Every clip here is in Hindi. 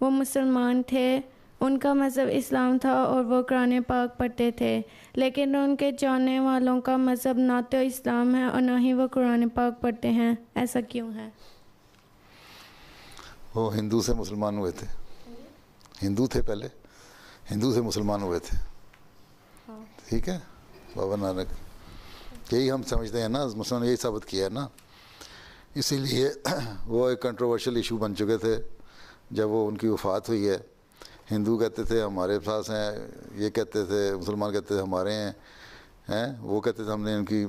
वो मुसलमान थे, उनका मज़हब इस्लाम था और वो कुरान पाक पढ़ते थे, लेकिन उनके चाहने वालों का मज़हब ना तो इस्लाम है और ना ही वो कुरान पाक पढ़ते हैं। ऐसा क्यों है? वो हिंदू से मुसलमान हुए थे। हिंदू थे पहले, हिंदू से मुसलमान हुए थे। हाँ। ठीक है, बाबा नानक यही हम समझते हैं ना, मुसलमान यही साबित किया है ना। इसीलिए वो एक कंट्रोवर्शियल इशू बन चुके थे जब वो उनकी वफ़ात हुई है। हिंदू कहते थे हमारे पास हैं, ये कहते थे, मुसलमान कहते थे हमारे हैं, वो कहते थे हमने उनकी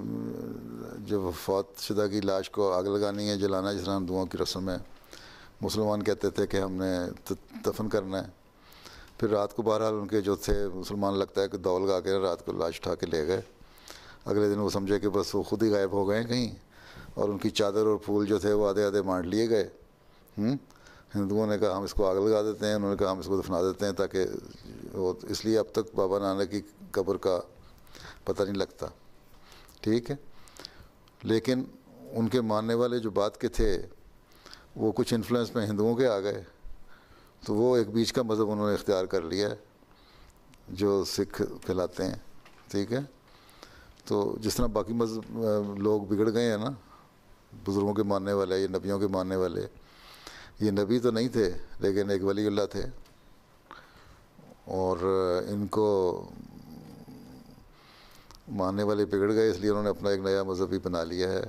जो वफ़ात शुदा की लाश को आग लगानी है, जलाना, जिस तरह हम दुआओं की रस्म है। मुसलमान कहते थे कि हमने दफन करना है। फिर रात को बहरहाल उनके जो थे मुसलमान, लगता है कि दौल गा के रात को लाश उठा के ले गए। अगले दिन वो समझे कि बस वो खुद ही गायब हो गए कहीं, और उनकी चादर और फूल जो थे वो आधे आधे बांट लिए गए। हिंदुओं ने कहा हम इसको आग लगा देते हैं, उन्होंने कहा हम इसको दफना देते हैं, ताकि वो, इसलिए अब तक बाबा नानक की कब्र का पता नहीं लगता। ठीक है, लेकिन उनके मानने वाले जो बात के थे वो कुछ इन्फ्लुएंस में हिंदुओं के आ गए, तो वो एक बीच का मज़हब उन्होंने इख्तियार कर लिया जो सिख कहलाते हैं। ठीक है, तो जिस तरह बाकी मज़हब लोग बिगड़ गए हैं ना, बुज़ुर्गों के मानने वाले, ये नबियों के मानने वाले, ये नबी तो नहीं थे लेकिन एक वलीउल्लाह थे, और इनको मानने वाले बिगड़ गए, इसलिए उन्होंने अपना एक नया मज़हब भी बना लिया है।